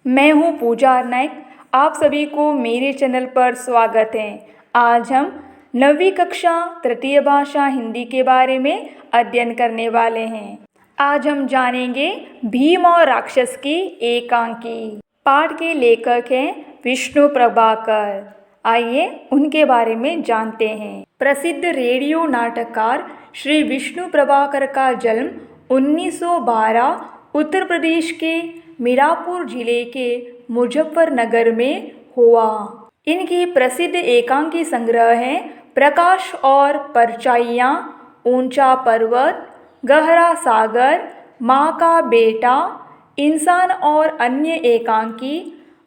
मैं हूँ पूजा नायक। आप सभी को मेरे चैनल पर स्वागत है। आज हम 9वीं कक्षा तृतीय भाषा हिंदी के बारे में अध्ययन करने वाले हैं। आज हम जानेंगे भीम और राक्षस की एकांकी। पाठ के लेखक हैं विष्णु प्रभाकर। आइए उनके बारे में जानते हैं। प्रसिद्ध रेडियो नाटककार श्री विष्णु प्रभाकर का जन्म 1912 उत्तर प्रदेश के मीरापुर जिले के मुजफ्फरनगर में हुआ। इनकी प्रसिद्ध एकांकी संग्रह हैं प्रकाश और परछाइयाँ, ऊंचा पर्वत, गहरा सागर, माँ का बेटा, इंसान और अन्य एकांकी,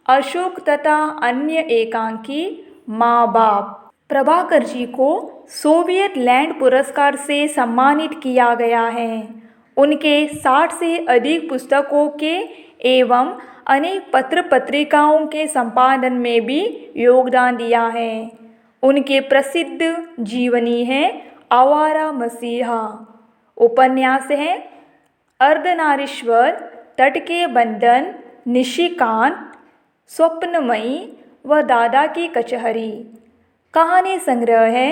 अशोक तथा अन्य एकांकी, माँ बाप। प्रभाकर जी को सोवियत लैंड पुरस्कार से सम्मानित किया गया है। उनके 60 से अधिक पुस्तकों के एवं अनेक पत्र पत्रिकाओं के संपादन में भी योगदान दिया है। उनके प्रसिद्ध जीवनी है आवारा मसीहा। उपन्यास है अर्धनारीश्वर, तट के बंधन, निशिकांत, स्वप्नमयी व दादा की कचहरी। कहानी संग्रह है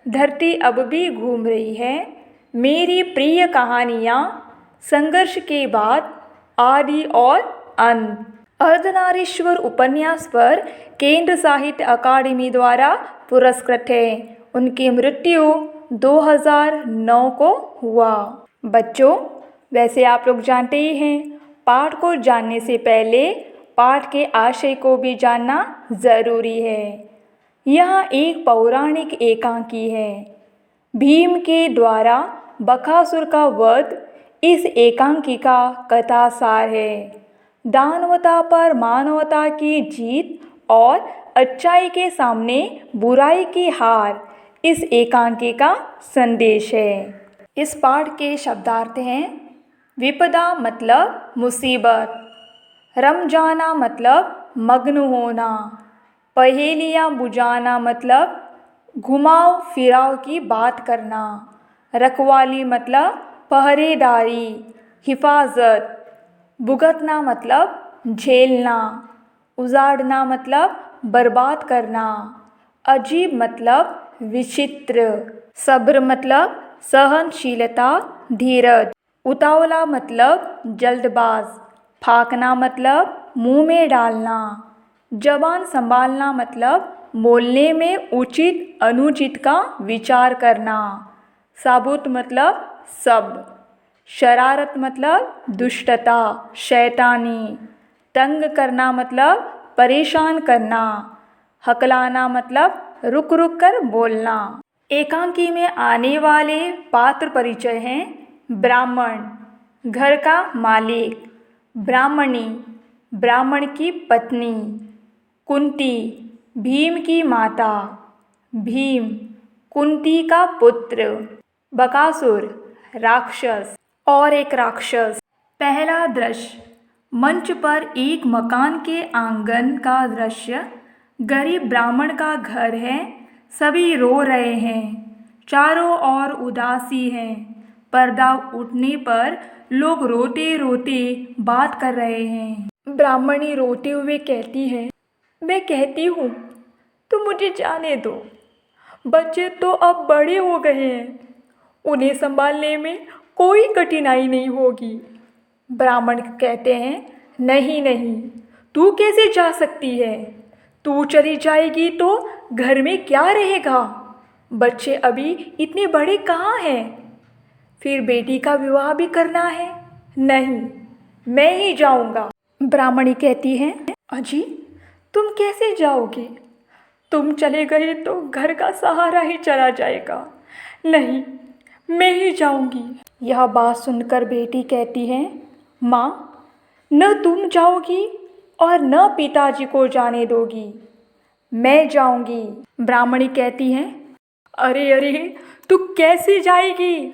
धरती अब भी घूम रही है, मेरी प्रिय कहानियाँ, संघर्ष के बाद, आदि और अंत। अर्धनारीश्वर उपन्यास पर केंद्र साहित्य अकादमी द्वारा पुरस्कृत है। उनकी मृत्यु 2009 को हुआ। बच्चों, वैसे आप लोग जानते ही हैं, पाठ को जानने से पहले पाठ के आशय को भी जानना ज़रूरी है। यह एक पौराणिक एकांकी है। भीम के द्वारा बकासुर का वध इस एकांकी का कथासार है। दानवता पर मानवता की जीत और अच्छाई के सामने बुराई की हार इस एकांकी का संदेश है। इस पाठ के शब्दार्थ हैं विपदा मतलब मुसीबत, रमजाना मतलब मग्न होना, पहेलियाँ बुझाना मतलब घुमाव फिराव की बात करना, रखवाली मतलब पहरेदारी, हिफाजत, भुगतना मतलब झेलना, उजाड़ना मतलब बर्बाद करना, अजीब मतलब विचित्र, सब्र मतलब सहनशीलता, धीरज, उतावला मतलब जल्दबाज, फाँकना मतलब मुंह में डालना, जबान संभालना मतलब बोलने में उचित अनुचित का विचार करना, साबुत मतलब सब, शरारत मतलब दुष्टता, शैतानी, तंग करना मतलब परेशान करना, हकलाना मतलब रुक रुक कर बोलना। एकांकी में आने वाले पात्र परिचय हैं ब्राह्मण, घर का मालिक, ब्राह्मणी, ब्राह्मण की पत्नी, कुंती, भीम की माता, भीम, कुंती का पुत्र, बकासुर, राक्षस और एक राक्षस। पहला दृश्य, मंच पर एक मकान के आंगन का दृश्य। गरीब ब्राह्मण का घर है, सभी रो रहे हैं, चारों ओर उदासी है। पर्दा उठने पर लोग रोते रोते बात कर रहे हैं। ब्राह्मणी रोते हुए कहती है, मैं कहती हूँ तो मुझे जाने दो, बच्चे तो अब बड़े हो गए हैं, उन्हें संभालने में कोई कठिनाई नहीं होगी। ब्राह्मण कहते हैं, नहीं नहीं, तू कैसे जा सकती है? तू चली जाएगी तो घर में क्या रहेगा? बच्चे अभी इतने बड़े कहाँ हैं? फिर बेटी का विवाह भी करना है। नहीं, मैं ही जाऊंगा। ब्राह्मणी कहती है, अजी तुम कैसे जाओगे? तुम चले गए तो घर का सहारा ही चला जाएगा। नहीं, मैं ही जाऊंगी। यह बात सुनकर बेटी कहती है, माँ, न तुम जाओगी और न पिताजी को जाने दोगी, मैं जाऊंगी। ब्राह्मणी कहती है, अरे अरे, तू कैसे जाएगी?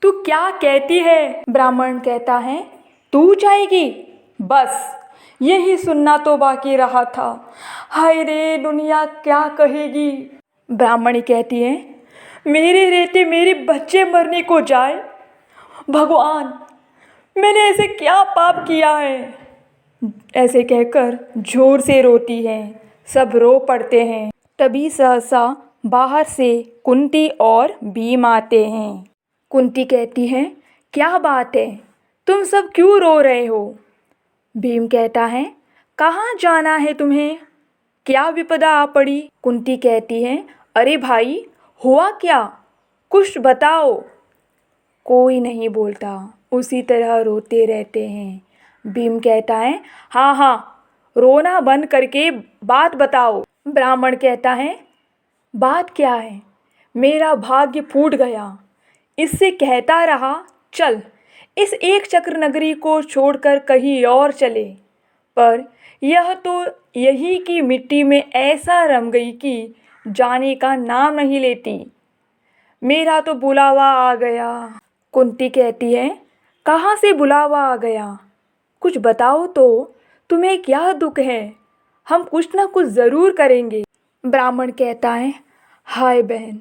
तू क्या कहती है? ब्राह्मण कहता है, तू जाएगी? बस यही सुनना तो बाकी रहा था। हाय रे, दुनिया क्या कहेगी? ब्राह्मणी कहती है, मेरे रहते मेरे बच्चे मरने को जाए। भगवान, मैंने ऐसे क्या पाप किया है? ऐसे कहकर जोर से रोती है। सब रो पड़ते हैं। तभी सहसा बाहर से कुंती और भीम आते हैं। कुंती कहती है, क्या बात है, तुम सब क्यों रो रहे हो? भीम कहता है, कहाँ जाना है तुम्हें? क्या विपदा आ पड़ी? कुंती कहती है, अरे भाई, हुआ क्या, कुछ बताओ। कोई नहीं बोलता, उसी तरह रोते रहते हैं। भीम कहता है, हाँ हाँ, रोना बंद करके बात बताओ। ब्राह्मण कहता है, बात क्या है, मेरा भाग्य फूट गया। इससे कहता रहा, चल इस एक चक्र नगरी को छोड़कर कहीं और चले, पर यह तो यही की मिट्टी में ऐसा रम गई कि जाने का नाम नहीं लेती। मेरा तो बुलावा आ गया। कुंती कहती है, कहाँ से बुलावा आ गया, कुछ बताओ तो, तुम्हें क्या दुख है, हम कुछ ना कुछ ज़रूर करेंगे। ब्राह्मण कहता है, हाय बहन,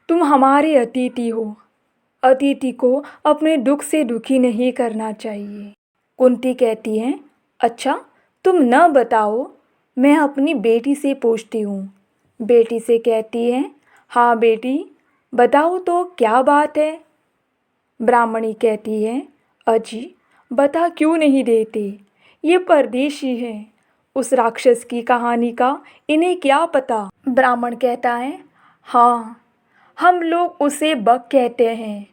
तुम हमारे अतिथि हो, अतिथि को अपने दुख से दुखी नहीं करना चाहिए। कुंती कहती है, अच्छा तुम न बताओ, मैं अपनी बेटी से पूछती हूँ। बेटी से कहती है, हाँ बेटी, बताओ तो क्या बात है। ब्राह्मणी कहती है, अजी बता क्यों नहीं देते, ये परदेशी है, उस राक्षस की कहानी का इन्हें क्या पता। ब्राह्मण कहता है, हाँ, हम लोग उसे बक कहते हैं,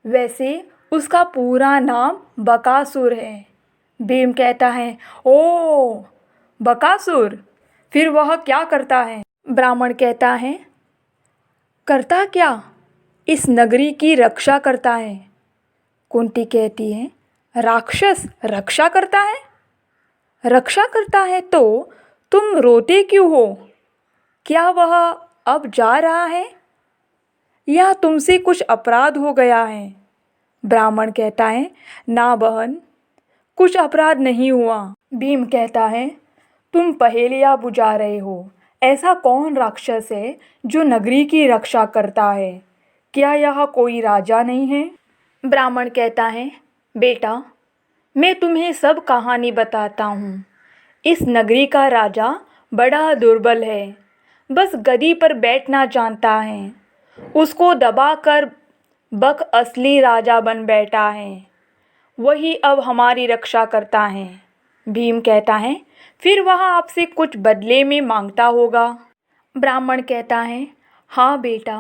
वैसे उसका पूरा नाम बकासुर है। भीम कहता है, ओ बकासुर, फिर वह क्या करता है? ब्राह्मण कहता है, करता क्या, इस नगरी की रक्षा करता है। कुंती कहती है, राक्षस रक्षा करता है? रक्षा करता है तो तुम रोते क्यों हो? क्या वह अब जा रहा है या तुमसे कुछ अपराध हो गया है? ब्राह्मण कहता है, ना बहन, कुछ अपराध नहीं हुआ। भीम कहता है, तुम पहेलियाँ बुझा रहे हो। ऐसा कौन राक्षस है जो नगरी की रक्षा करता है? क्या यह कोई राजा नहीं है? ब्राह्मण कहता है, बेटा, मैं तुम्हें सब कहानी बताता हूँ। इस नगरी का राजा बड़ा दुर्बल है, बस गद्दी पर बैठना जानता है। उसको दबाकर बक असली राजा बन बैठा है, वही अब हमारी रक्षा करता है। भीम कहता है, फिर वह आपसे कुछ बदले में मांगता होगा। ब्राह्मण कहता है, हाँ बेटा,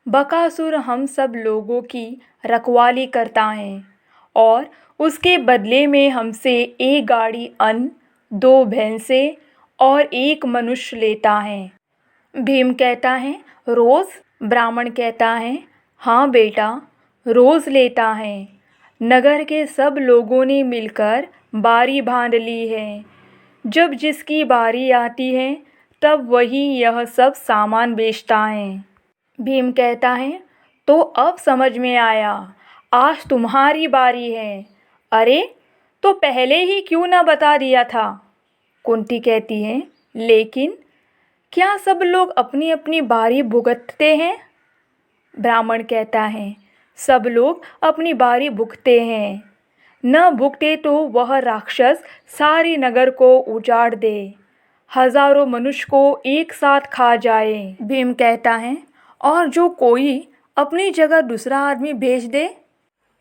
बकासुर हम सब लोगों की रखवाली करता है और उसके बदले में हमसे एक गाड़ी अन्न, 2 भैंसें और 1 मनुष्य लेता है। भीम कहता है, रोज़? ब्राह्मण कहता है, हाँ बेटा, रोज़ लेता है। नगर के सब लोगों ने मिलकर बारी बांध ली है। जब जिसकी बारी आती है तब वही यह सब सामान बेचता है। भीम कहता है, तो अब समझ में आया, आज तुम्हारी बारी है। अरे, तो पहले ही क्यों ना बता दिया था? कुंती कहती है, लेकिन क्या सब लोग अपनी अपनी बारी भुगतते हैं? ब्राह्मण कहता है, सब लोग अपनी बारी भुगते हैं, न भुगते तो वह राक्षस सारे नगर को उजाड़ दे, हजारों मनुष्य को एक साथ खा जाए। भीम कहता है, और जो कोई अपनी जगह दूसरा आदमी भेज दे?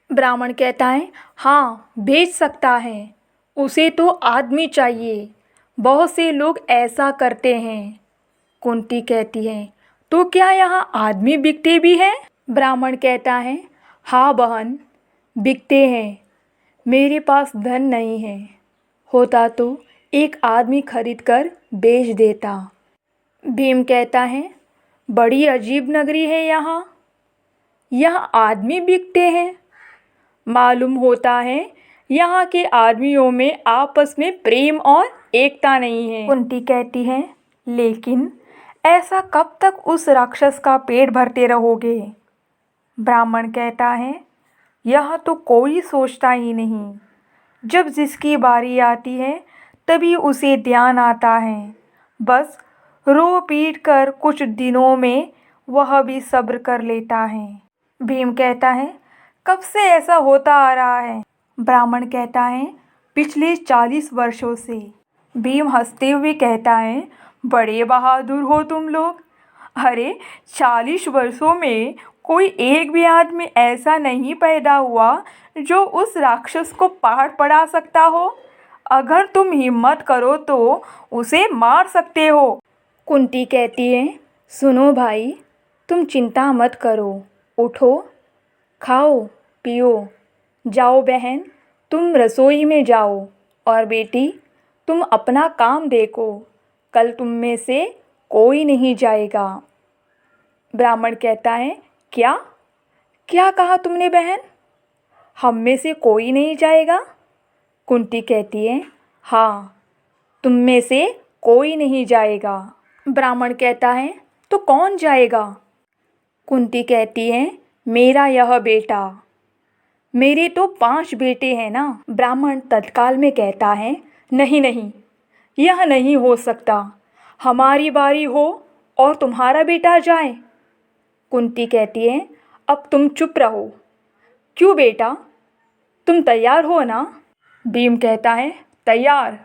ब्राह्मण कहता है, हाँ, भेज सकता है, उसे तो आदमी चाहिए, बहुत से लोग ऐसा करते हैं। कुंती कहती है, तो क्या यहाँ आदमी बिकते भी हैं? ब्राह्मण कहता है, हाँ बहन, बिकते हैं, मेरे पास धन नहीं है, होता तो एक आदमी खरीद कर बेच देता। भीम कहता है, बड़ी अजीब नगरी है यहाँ आदमी बिकते हैं। मालूम होता है यहाँ के आदमियों में आपस में प्रेम और एकता नहीं है। कुंती कहती है, लेकिन ऐसा कब तक उस राक्षस का पेट भरते रहोगे? ब्राह्मण कहता है, यह तो कोई सोचता ही नहीं, जब जिसकी बारी आती है तभी उसे ध्यान आता है, बस रो पीट कर कुछ दिनों में वह भी सब्र कर लेता है। भीम कहता है, कब से ऐसा होता आ रहा है? ब्राह्मण कहता है, पिछले 40 वर्षों से। भीम हंसते हुए कहता है, बड़े बहादुर हो तुम लोग। अरे 40 वर्षों में कोई एक भी आदमी ऐसा नहीं पैदा हुआ जो उस राक्षस को पहाड़ पड़ा सकता हो। अगर तुम हिम्मत करो तो उसे मार सकते हो। कुंती कहती है, सुनो भाई, तुम चिंता मत करो, उठो, खाओ पियो, जाओ बहन, तुम रसोई में जाओ, और बेटी तुम अपना काम देखो, कल तुम में से कोई नहीं जाएगा। ब्राह्मण कहता है, क्या क्या कहा तुमने बहन? हम में से कोई नहीं जाएगा? कुंती कहती है, हाँ, तुम में से कोई नहीं जाएगा। ब्राह्मण कहता है, तो कौन जाएगा? कुंती कहती है, मेरा यह बेटा। मेरे तो 5 बेटे हैं ना। ब्राह्मण तत्काल में कहता है, नहीं नहीं, यह नहीं हो सकता। हमारी बारी हो और तुम्हारा बेटा जाए। कुंती कहती है, अब तुम चुप रहो। क्यों बेटा, तुम तैयार हो ना? भीम कहता है, तैयार।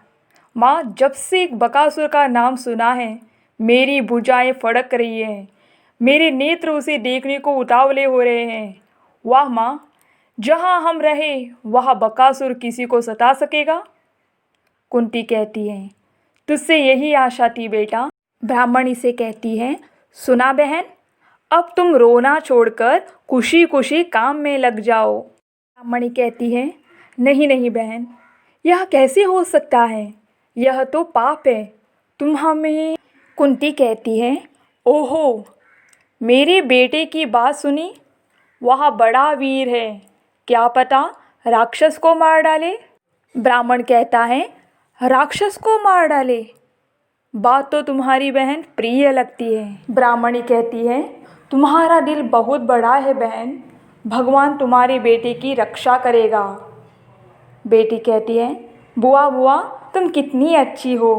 माँ, जब से बकासुर का नाम सुना है मेरी भुजाएं फड़क रही हैं, मेरे नेत्र उसे देखने को उतावले हो रहे हैं। वाह माँ, जहाँ हम रहे वहाँ बकासुर किसी को सता सकेगा? कुंती कहती है, तुझसे यही आशा थी बेटा। ब्राह्मण इसे कहती है, सुना बहन, अब तुम रोना छोड़कर खुशी खुशी काम में लग जाओ। ब्राह्मणी कहती है, नहीं नहीं बहन, यह कैसे हो सकता है? यह तो पाप है। तुम हमें। कुंती कहती है, ओहो, मेरे बेटे की बात सुनी? वह बड़ा वीर है, क्या पता राक्षस को मार डाले। ब्राह्मण कहता है, राक्षस को मार डाले? बात तो तुम्हारी बहन प्रिय लगती है। ब्राह्मणी कहती है, तुम्हारा दिल बहुत बड़ा है बहन, भगवान तुम्हारे बेटे की रक्षा करेगा। बेटी कहती है, बुआ बुआ, तुम कितनी अच्छी हो।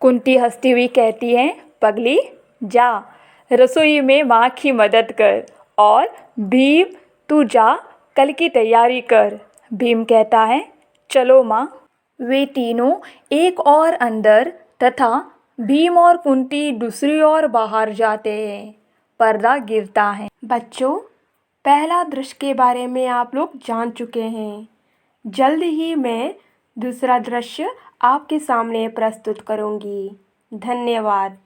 कुंती हंसती हुई कहती है, पगली, जा रसोई में माँ की मदद कर, और भीम तू जा कल की तैयारी कर। भीम कहता है, चलो माँ। वे तीनों एक और अंदर तथा भीम और कुंती दूसरी ओर बाहर जाते हैं। पर्दा गिरता है। बच्चों, पहला दृश्य के बारे में आप लोग जान चुके हैं। जल्द ही मैं दूसरा दृश्य आपके सामने प्रस्तुत करूंगी। धन्यवाद।